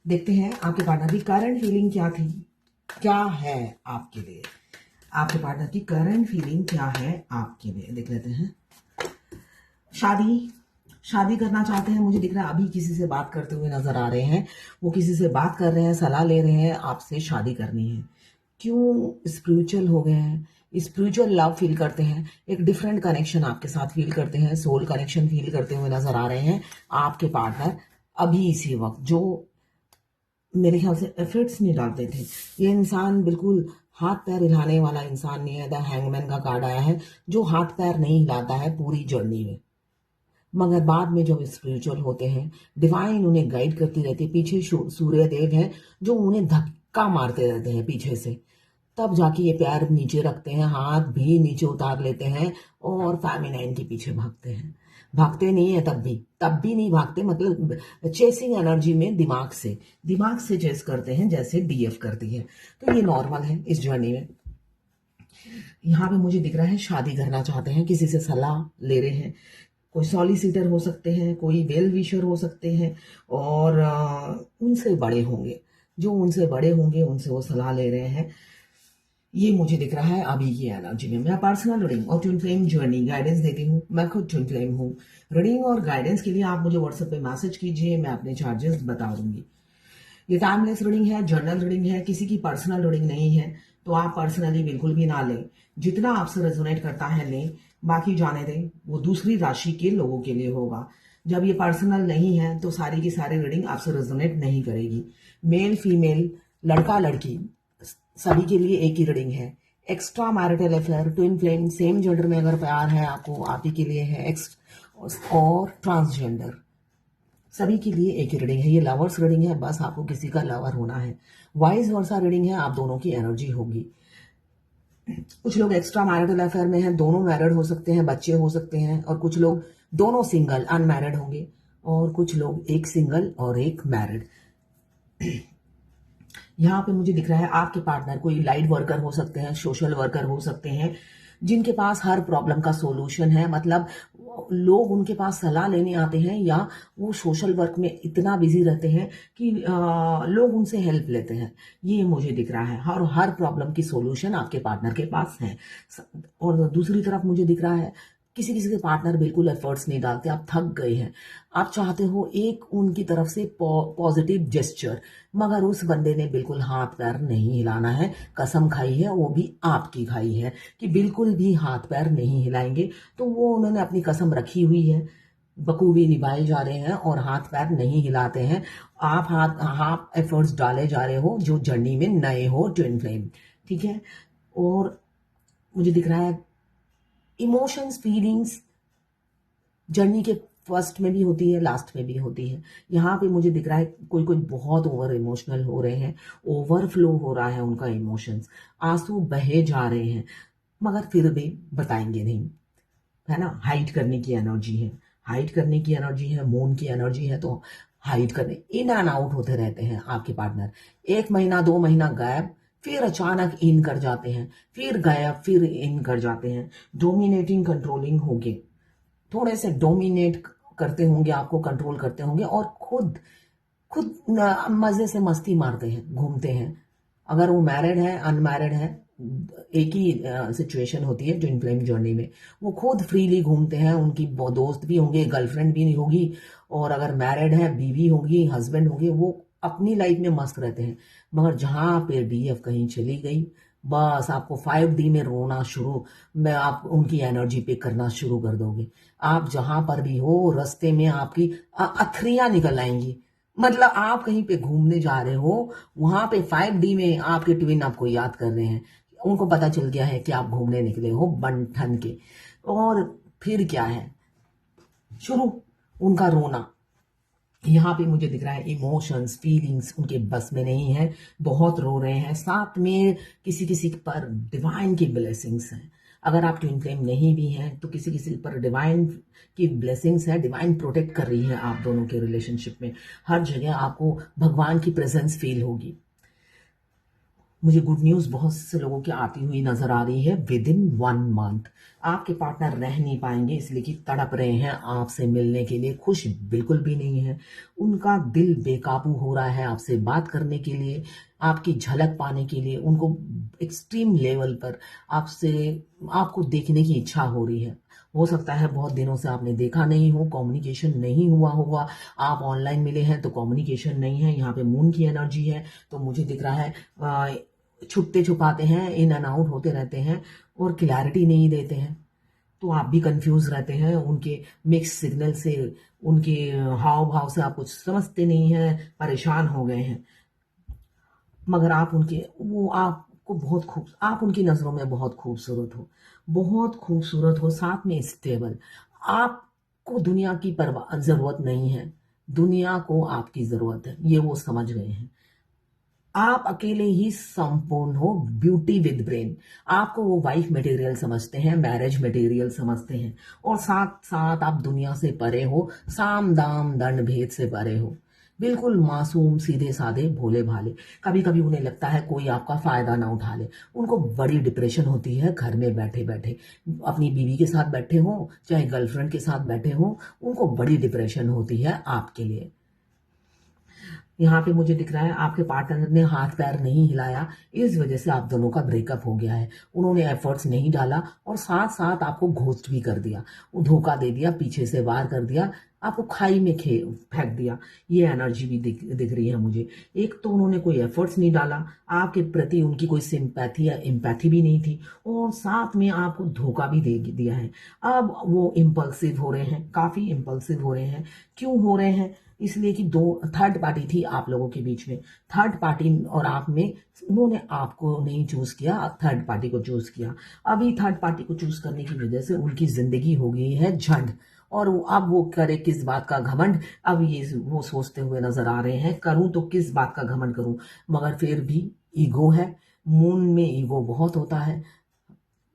देखते हैं आपके पार्टनर की करंट फीलिंग क्या थी, क्या है आपके लिए। आपके पार्टनर की करंट फीलिंग क्या है आपके लिए, देख लेते हैं। शादी शादी करना चाहते हैं, मुझे दिख रहा है अभी किसी से बात करते हुए नजर आ रहे हैं। वो किसी से बात कर रहे हैं, सलाह ले रहे हैं, आपसे शादी करनी है। क्यों स्पिरिचुअल हो गए हैं, स्पिरिचुअल लव फील करते हैं, एक डिफरेंट कनेक्शन आपके साथ फील करते हैं, सोल कनेक्शन फील करते हुए नजर आ रहे हैं आपके पार्टनर। अभी इसी वक्त जो मेरे ख्याल से एफर्ट्स नहीं डालते थे, ये इंसान बिल्कुल हाथ पैर हिलाने वाला इंसान नहीं है। द हैंगमैन का कार्ड आया है, जो हाथ पैर नहीं हिलाता है पूरी जर्नी में, मगर बाद में जब स्पिरिचुअल होते हैं, डिवाइन उन्हें गाइड करती रहती है। पीछे सूर्य देव है जो उन्हें धक्का मारते रहते हैं पीछे से, तब जाके ये पैर नीचे रखते हैं, हाथ भी नीचे उतार लेते हैं और फेमिनाइन के पीछे भागते हैं। भागते नहीं है तब भी नहीं भागते, मतलब चेसिंग एनर्जी में दिमाग से चेस करते हैं, जैसे डीएफ करती है। तो ये नॉर्मल है इस जर्नी में। यहाँ पे मुझे दिख रहा है शादी करना चाहते हैं, किसी से सलाह ले रहे हैं। कोई सॉलिसिटर हो सकते हैं, कोई वेल विशर हो सकते हैं, और उनसे बड़े होंगे, जो उनसे बड़े होंगे उनसे वो सलाह ले रहे हैं। ये मुझे दिख रहा है अभी की एनर्जी में। मैं पर्सनल रीडिंग और ट्विन फ्लेम जर्नी गाइडेंस देती हूँ, मैं खुद ट्विन फ्लेम हूँ। रीडिंग और गाइडेंस के लिए आप मुझे व्हाट्सएप पे मैसेज कीजिए, मैं अपने चार्जेस बता दूंगी। ये टाइमलेस रीडिंग है, जर्नल रीडिंग है, किसी की पर्सनल रीडिंग नहीं है, तो आप पर्सनली बिल्कुल भी ना लें। जितना आपसे रेजोनेट करता है लें, बाकी जाने दें, वो दूसरी राशि के लोगों के लिए होगा। जब ये पर्सनल नहीं है तो सारी की सारी रीडिंग आपसे रेजोनेट नहीं करेगी। मेल फीमेल, लड़का लड़की, सभी के लिए एक ही रीडिंग है। Extra marital affair, twin flame, same gender में अगर प्यार है आपको, आप ही के लिए है। और ट्रांसजेंडर, सभी के लिए एक ही रीडिंग है। ये लवर्स रीडिंग है, बस आपको किसी का लवर होना है। वाइस वर्सा रीडिंग है, आप दोनों की एनर्जी होगी। कुछ लोग एक्स्ट्रा मैरिटल अफेयर में हैं, दोनों मैरिड हो सकते हैं, बच्चे हो सकते हैं, और कुछ लोग दोनों सिंगल अनमैरिड होंगे, और कुछ लोग एक सिंगल और एक मैरिड। यहाँ पे मुझे दिख रहा है आपके पार्टनर कोई लाइट वर्कर हो सकते हैं, सोशल वर्कर हो सकते हैं, जिनके पास हर प्रॉब्लम का सॉल्यूशन है। मतलब लोग उनके पास सलाह लेने आते हैं, या वो सोशल वर्क में इतना बिजी रहते हैं कि लोग उनसे हेल्प लेते हैं। ये मुझे दिख रहा है, हर प्रॉब्लम की सॉल्यूशन आपके पार्टनर के पास है। और दूसरी तरफ मुझे दिख रहा है किसी किसी के पार्टनर बिल्कुल एफर्ट्स नहीं डालते, आप थक गए हैं, आप चाहते हो एक उनकी तरफ से पॉजिटिव जेस्चर, मगर उस बंदे ने बिल्कुल हाथ पैर नहीं हिलाना है। कसम खाई है, वो भी आपकी खाई है कि बिल्कुल भी हाथ पैर नहीं हिलाएंगे। तो वो उन्होंने अपनी कसम रखी हुई है, बखूबी निभाए जा रहे हैं और हाथ पैर नहीं हिलाते हैं। आप एफर्ट्स डाले जा रहे हो, जो जर्नी में नए हो ट्विन फ्लेम, ठीक है। और मुझे दिख रहा है इमोशंस फीलिंग्स जर्नी के फर्स्ट में भी होती है, लास्ट में भी होती है। यहाँ पे मुझे दिख रहा है कोई कोई बहुत ओवर इमोशनल हो रहे हैं, ओवरफ्लो हो रहा है उनका इमोशंस, आंसू बहे जा रहे हैं, मगर फिर भी बताएंगे नहीं, है ना। हाइड करने की एनर्जी है, हाइड करने की एनर्जी है, मून की एनर्जी है, तो हाइड करने, इन एंड आउट होते रहते हैं आपके पार्टनर। 1 महीना 2 महीना गायब, फिर अचानक इन कर जाते हैं, फिर गायब, फिर इन कर जाते हैं। डोमिनेटिंग कंट्रोलिंग होंगे, थोड़े से डोमिनेट करते होंगे, आपको कंट्रोल करते होंगे, और खुद खुद मजे से मस्ती मारते हैं, घूमते हैं। अगर वो मैरिड है अनमैरिड है, एक ही सिचुएशन होती है ट्विन फ्लेम जर्नी में। वो खुद फ्रीली घूमते हैं, उनकी दोस्त भी होंगे, गर्लफ्रेंड भी नहीं होगी, और अगर मैरिड है बीवी होगी, हस्बैंड होंगे, वो अपनी लाइफ में मस्त रहते हैं। मगर जहां पे डीएफ कहीं चली गई, बस आपको 5D में रोना शुरू, मैं आप उनकी एनर्जी पे करना शुरू कर दोगे। आप जहां पर भी हो, रास्ते में आपकी अथरियां निकल आएंगी। मतलब आप कहीं पे घूमने जा रहे हो, वहां पे 5D में आपके ट्विन आपको याद कर रहे हैं, उनको पता चल गया है कि आप घूमने निकले हो बन ठन के। और फिर क्या है, शुरू उनका रोना। यहाँ पे मुझे दिख रहा है इमोशंस फीलिंग्स उनके बस में नहीं है, बहुत रो रहे हैं। साथ में किसी किसी पर डिवाइन की ब्लेसिंग्स हैं। अगर आप ट्विन फ्लेम नहीं भी हैं तो किसी किसी पर डिवाइन की ब्लेसिंग्स है, डिवाइन प्रोटेक्ट कर रही है आप दोनों के रिलेशनशिप में। हर जगह आपको भगवान की प्रेजेंस फील होगी। मुझे गुड न्यूज़ बहुत से लोगों की आती हुई नजर आ रही है। विद इन 1 मंथ आपके पार्टनर रह नहीं पाएंगे, इसलिए कि तड़प रहे हैं आपसे मिलने के लिए, खुश बिल्कुल भी नहीं है। उनका दिल बेकाबू हो रहा है आपसे बात करने के लिए, आपकी झलक पाने के लिए। उनको एक्सट्रीम लेवल पर आपसे आपको देखने की इच्छा हो रही है। हो सकता है बहुत दिनों से आपने देखा नहीं हो, कम्युनिकेशन नहीं हुआ होगा। आप ऑनलाइन मिले हैं तो कम्युनिकेशन नहीं है। यहाँ पे मून की एनर्जी है, तो मुझे दिख रहा है छुपते छुपाते हैं, इन एंड आउट होते रहते हैं और क्लैरिटी नहीं देते हैं। तो आप भी कंफ्यूज रहते हैं उनके मिक्स सिग्नल से, उनके हाव भाव से आप कुछ समझते नहीं हैं, परेशान हो गए हैं। मगर आप उनके वो आपको बहुत खूब आप उनकी नज़रों में बहुत खूबसूरत हो, बहुत खूबसूरत हो, साथ में स्टेबल। आपको दुनिया की परवाह ज़रूरत नहीं है, दुनिया को आपकी ज़रूरत है, ये वो समझ गए हैं। आप अकेले ही संपूर्ण हो, ब्यूटी विद ब्रेन। आपको वो वाइफ मटेरियल समझते हैं, मैरिज मटेरियल समझते हैं, और साथ साथ आप दुनिया से परे हो, साम दाम दंड भेद से परे हो। बिल्कुल मासूम, सीधे साधे, भोले भाले। कभी कभी उन्हें लगता है कोई आपका फायदा ना उठा ले। उनको बड़ी डिप्रेशन होती है घर में बैठे बैठे। अपनी बीवी के साथ बैठे हो चाहे गर्लफ्रेंड के साथ बैठे हो, उनको बड़ी डिप्रेशन होती है आपके लिए। यहाँ पे मुझे दिख रहा है आपके पार्टनर ने हाथ पैर नहीं हिलाया, इस वजह से आप दोनों का ब्रेकअप हो गया है। उन्होंने एफर्ट्स नहीं डाला और साथ साथ आपको घोस्ट भी कर दिया, वो धोखा दे दिया, पीछे से वार कर दिया, आपको खाई में फेंक दिया। ये एनर्जी भी दिख रही है मुझे। एक तो उन्होंने कोई एफर्ट्स नहीं डाला, आपके प्रति उनकी कोई सिंपैथी या एम्पैथी भी नहीं थी, और साथ में आपको धोखा भी दे दिया है। अब वो इम्पल्सिव हो रहे हैं, काफी इम्पल्सिव हो रहे हैं। क्यों हो रहे हैं? इसलिए कि दो थर्ड पार्टी थी आप लोगों के बीच में। थर्ड पार्टी और आप में, उन्होंने आपको नहीं चूज किया, थर्ड पार्टी को चूज किया। अभी थर्ड पार्टी को चूज करने की वजह से उनकी जिंदगी हो गई है झंड, और अब वो करे किस बात का घमंड। अब ये वो सोचते हुए नजर आ रहे हैं, करूं तो किस बात का घमंड करूं। मगर फिर भी ईगो है, मून में ईगो बहुत होता है,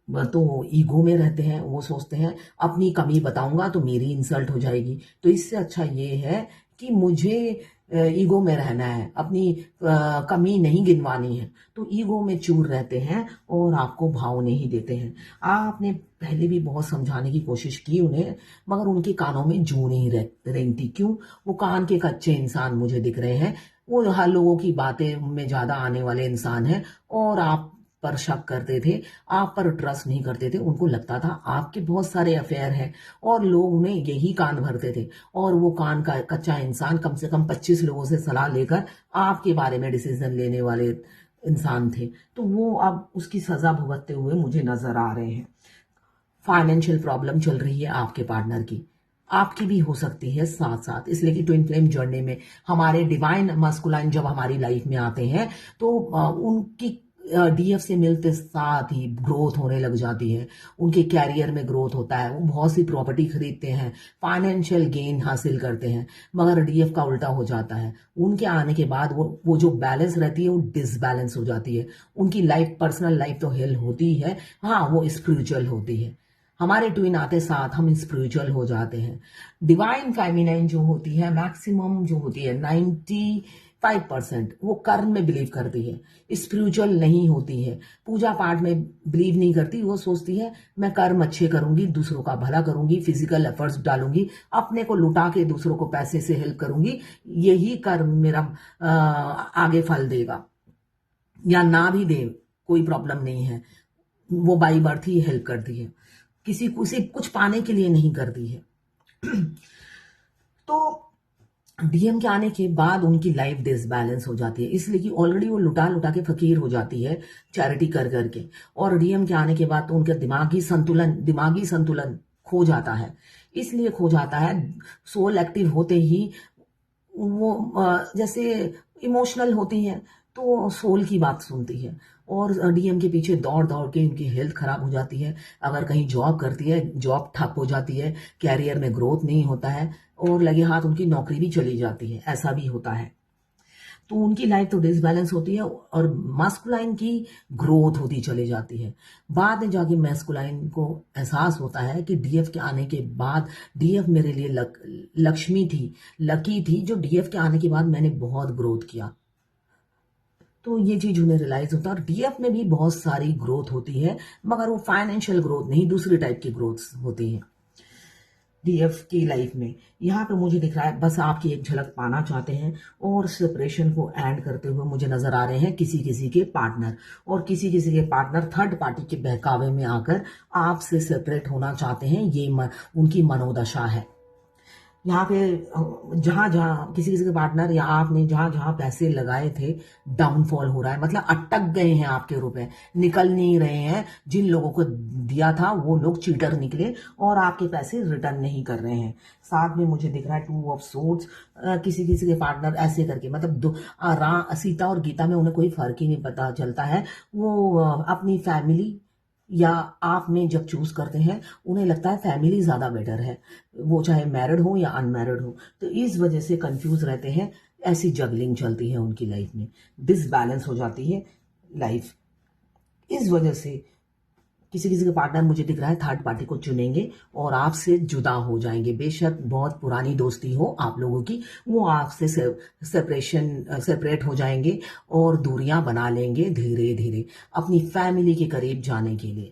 तो ईगो में रहते हैं। वो सोचते हैं अपनी कमी बताऊंगा तो मेरी इंसल्ट हो जाएगी, तो इससे अच्छा ये है कि मुझे ईगो में रहना है, अपनी कमी नहीं गिनवानी है। तो ईगो में चूर रहते हैं और आपको भाव नहीं देते हैं। आपने पहले भी बहुत समझाने की कोशिश की उन्हें, मगर उनके कानों में जू नहीं रेंगती। क्यों? वो कान के कच्चे इंसान मुझे दिख रहे हैं। वो हर लोगों की बातें में ज्यादा आने वाले इंसान हैं, और आप पर शक करते थे, आप पर ट्रस्ट नहीं करते थे। उनको लगता था आपके बहुत सारे अफेयर हैं, और लोग उन्हें यही कान भरते थे। और वो कान का कच्चा इंसान कम से कम 25 लोगों से सलाह लेकर आपके बारे में डिसीजन लेने वाले इंसान थे। तो वो अब उसकी सजा भुगतते हुए मुझे नजर आ रहे हैं। फाइनेंशियल प्रॉब्लम चल रही है आपके पार्टनर की, आपकी भी हो सकती है साथ साथ। इसलिए कि ट्विन फ्लेम जर्नी में हमारे डिवाइन मस्कुलाइन जब हमारी लाइफ में आते हैं, तो उनकी डीएफ से मिलते साथ ही ग्रोथ होने लग जाती है। उनके कैरियर में ग्रोथ होता है, वो बहुत सी प्रॉपर्टी खरीदते हैं, फाइनेंशियल गेन हासिल करते हैं। मगर डीएफ का उल्टा हो जाता है, उनके आने के बाद वो जो बैलेंस रहती है वो डिसबैलेंस हो जाती है। उनकी लाइफ, पर्सनल लाइफ तो हेल होती है, हाँ वो स्पिरिचुअल होती है। हमारे ट्विन आते साथ हम स्पिरिचुअल हो जाते हैं। डिवाइन फेमिनाइन जो होती है, मैक्सिमम जो होती है 95% वो कर्म में बिलीव करती है, स्पिरिचुअल नहीं होती है। पूजा पाठ में बिलीव नहीं करती। वो सोचती है मैं कर्म अच्छे करूंगी, दूसरों का भला करूंगी, फिजिकल एफर्ट्स डालूंगी, अपने को लुटा के दूसरों को पैसे से हेल्प करूंगी, यही कर्म मेरा आगे फल देगा। या ना भी दे, कोई प्रॉब्लम नहीं है। वो बाई बर्थ ही हेल्प करती है, किसी को से कुछ पाने के लिए नहीं करती है। तो डीएम के आने के बाद उनकी लाइफ डिसबैलेंस हो जाती है, इसलिए कि ऑलरेडी वो लुटा लुटा के फकीर हो जाती है चैरिटी कर करके। और डीएम के आने के बाद तो उनका दिमागी संतुलन खो जाता है। इसलिए खो जाता है, सोल एक्टिव होते ही वो जैसे इमोशनल होती है तो सोल की बात सुनती है, और डीएम के पीछे दौड़ दौड़ के उनकी हेल्थ खराब हो जाती है। अगर कहीं जॉब करती है, जॉब ठप हो जाती है, कैरियर में ग्रोथ नहीं होता है, और लगे हाथ उनकी नौकरी भी चली जाती है, ऐसा भी होता है। तो उनकी लाइफ तो डिसबैलेंस होती है, और मास्कुलाइन की ग्रोथ होती चली जाती है। बाद में जाके मैस्कुलाइन को एहसास होता है कि डीएफ के आने के बाद, डीएफ मेरे लिए लक्ष्मी थी, लकी थी, जो डीएफ के आने के बाद मैंने बहुत ग्रोथ किया। तो ये चीज उन्हें रियलाइज होता है। और डीएफ में भी बहुत सारी ग्रोथ होती है, मगर वो फाइनेंशियल ग्रोथ नहीं, दूसरी टाइप की ग्रोथ होती है डीएफ की लाइफ में। यहाँ पे मुझे दिख रहा है बस आपकी एक झलक पाना चाहते हैं, और सेपरेशन को एंड करते हुए मुझे नजर आ रहे हैं किसी किसी के पार्टनर, और किसी किसी के पार्टनर थर्ड पार्टी के बहकावे में आकर आपसे सेपरेट होना चाहते हैं। ये उनकी मनोदशा है। यहाँ पे जहां जहां किसी किसी के पार्टनर या आपने जहां जहां पैसे लगाए थे, डाउनफॉल हो रहा है, मतलब अटक गए हैं आपके रुपए, निकल नहीं रहे हैं। जिन लोगों को दिया था वो लोग चीटर निकले और आपके पैसे रिटर्न नहीं कर रहे हैं। साथ में मुझे दिख रहा है 2 ऑफ सोर्ड्स। किसी किसी के पार्टनर ऐसे करके, मतलब सीता और गीता में उन्हें कोई फर्क ही नहीं पता चलता है। वो अपनी फैमिली या आप में जब चूज करते हैं, उन्हें लगता है फैमिली ज्यादा बेटर है, वो चाहे मैरिड हो या अनमैरिड हो। तो इस वजह से कंफ्यूज रहते हैं। ऐसी जगलिंग चलती है उनकी लाइफ में, डिसबैलेंस हो जाती है लाइफ। इस वजह से किसी किसी के पार्टनर मुझे दिख रहा है थर्ड पार्टी को चुनेंगे और आपसे जुदा हो जाएंगे। बेशक बहुत पुरानी दोस्ती हो आप लोगों की, वो आपसे सेपरेट हो जाएंगे और दूरियां बना लेंगे धीरे धीरे अपनी फैमिली के करीब जाने के लिए।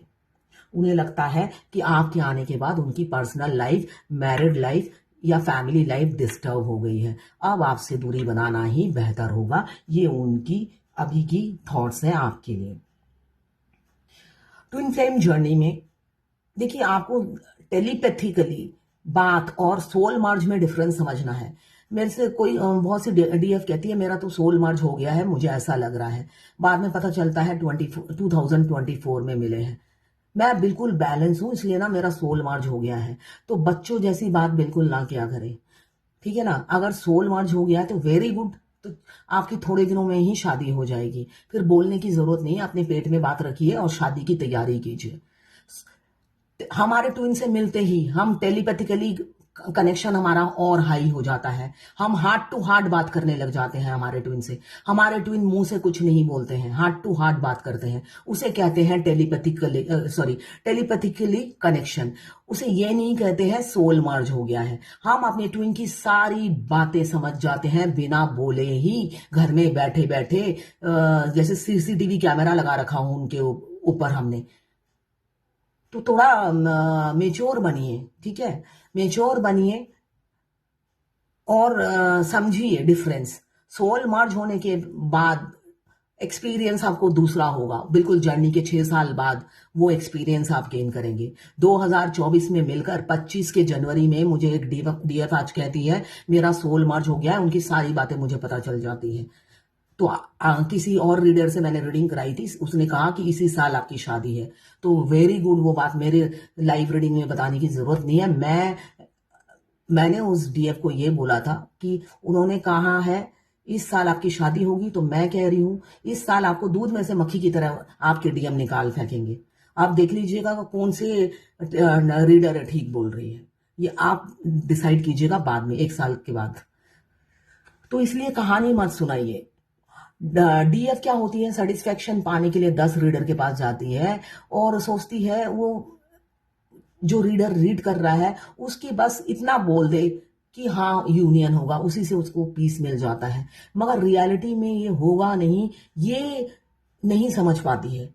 उन्हें लगता है कि आपके आने के बाद उनकी पर्सनल लाइफ, मैरिड लाइफ या फैमिली लाइफ डिस्टर्ब हो गई है, अब आपसे दूरी बनाना ही बेहतर होगा। ये उनकी अभी की थॉट्स हैं आपके लिए। ट्विन फ्लेम जर्नी में देखिए, आपको टेलीपैथिकली बात और सोल मर्ज में डिफरेंस समझना है। मेरे से कोई बहुत सी डीएफ कहती है मेरा तो सोल मर्ज हो गया है, मुझे ऐसा लग रहा है। बाद में पता चलता है 2024 में मिले हैं। मैं बिल्कुल बैलेंस हूं, इसलिए ना मेरा सोल मर्ज हो गया है। तो बच्चों जैसी बात बिल्कुल ना किया करें, ठीक है ना। अगर सोल मर्ज हो गया है तो वेरी गुड, तो आपकी थोड़े दिनों में ही शादी हो जाएगी। फिर बोलने की जरूरत नहीं है, अपने पेट में बात रखिए और शादी की तैयारी कीजिए। हमारे ट्विन से मिलते ही हम टेलीपैथिकली कनेक्शन हमारा और हाई हो जाता है। हम हार्ट टू हार्ट बात करने लग जाते हैं हमारे ट्विन से। हमारे ट्विन मुंह से कुछ नहीं बोलते हैं, हार्ट टू हार्ट बात करते हैं। उसे कहते हैं टेलीपैथिकली कनेक्शन। उसे ये नहीं कहते हैं सोल मर्ज हो गया है। हम अपने ट्विन की सारी बातें समझ जाते हैं बिना बोले ही, घर में बैठे बैठे। जैसे सीसीटीवी कैमरा लगा रखा हूं उनके ऊपर हमने। तो थोड़ा मेच्योर बनिए, ठीक है, मेच्योर बनिए और समझिए डिफरेंस। सोल मर्ज होने के बाद एक्सपीरियंस आपको दूसरा होगा, बिल्कुल जर्नी के 6 साल बाद वो एक्सपीरियंस आप गेन करेंगे। 2024 में मिलकर 25 के जनवरी में मुझे एक डीएफ आज कहती है मेरा सोल मर्ज हो गया है। उनकी सारी बातें मुझे पता चल जाती है। तो किसी और रीडर से मैंने रीडिंग कराई थी, उसने कहा कि इसी साल आपकी शादी है। तो वेरी गुड, वो बात मेरे लाइव रीडिंग में बताने की जरूरत नहीं है। मैंने उस डीएफ को ये बोला था कि उन्होंने कहा है इस साल आपकी शादी होगी, तो मैं कह रही हूं इस साल आपको दूध में से मक्खी की तरह आपके डीएम निकाल फेंकेंगे। आप देख लीजिएगा कौन से रीडर ठीक बोल रही है, ये आप डिसाइड कीजिएगा बाद में, 1 साल के बाद। तो इसलिए कहानी मत सुनाइए। डीएफ क्या होती है, सेटिस्फेक्शन पाने के लिए 10 रीडर के पास जाती है और सोचती है वो जो रीडर रीड कर रहा है उसकी बस इतना बोल दे कि हाँ यूनियन होगा, उसी से उसको पीस मिल जाता है। मगर रियलिटी में ये होगा नहीं, ये नहीं समझ पाती है।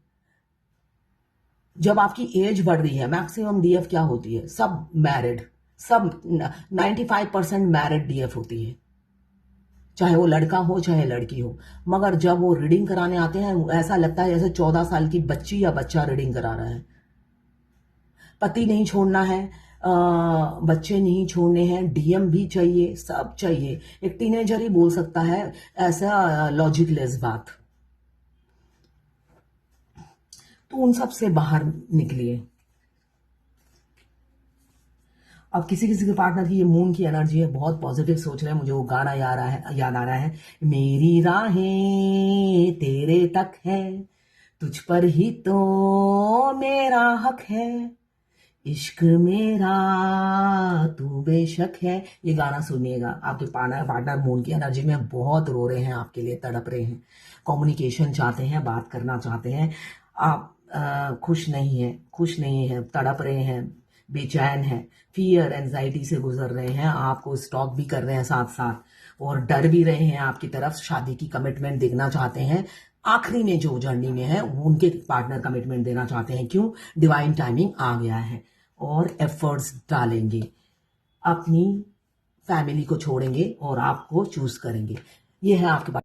जब आपकी एज बढ़ रही है, मैक्सिमम डीएफ क्या होती है, सब मैरिड, सब 95% मैरिड डीएफ होती है, चाहे वो लड़का हो चाहे लड़की हो। मगर जब वो रीडिंग कराने आते हैं ऐसा लगता है जैसे 14 साल की बच्ची या बच्चा रीडिंग करा रहा है। पति नहीं छोड़ना है, बच्चे नहीं छोड़ने हैं, डीएम भी चाहिए, सब चाहिए। एक टीनेजर ही बोल सकता है ऐसा लॉजिकलेस बात। तो उन सब से बाहर निकलिए। अब किसी किसी के पार्टनर की ये मून की एनर्जी है, बहुत पॉजिटिव सोच रहे हैं। मुझे वो गाना याद आ रहा है, मेरी राहें तेरे तक है, तुझ पर ही तो मेरा हक है, इश्क मेरा तू बेशक है। ये गाना सुनिएगा। आपके पार्टनर मून की एनर्जी में बहुत रो रहे हैं, आपके लिए तड़प रहे हैं, कम्युनिकेशन चाहते हैं, बात करना चाहते हैं। आप खुश नहीं है, तड़प रहे हैं, बेचैन है, फियर एंजाइटी से गुजर रहे हैं, आपको स्टॉक भी कर रहे हैं साथ साथ। और डर भी रहे हैं आपकी तरफ, शादी की कमिटमेंट देखना चाहते हैं, आखिरी में जो जर्नी में है वो उनके पार्टनर कमिटमेंट देना चाहते हैं। क्यों? डिवाइन टाइमिंग आ गया है और एफर्ट्स डालेंगे, अपनी फैमिली को छोड़ेंगे और आपको चूज करेंगे। ये है आपके पास।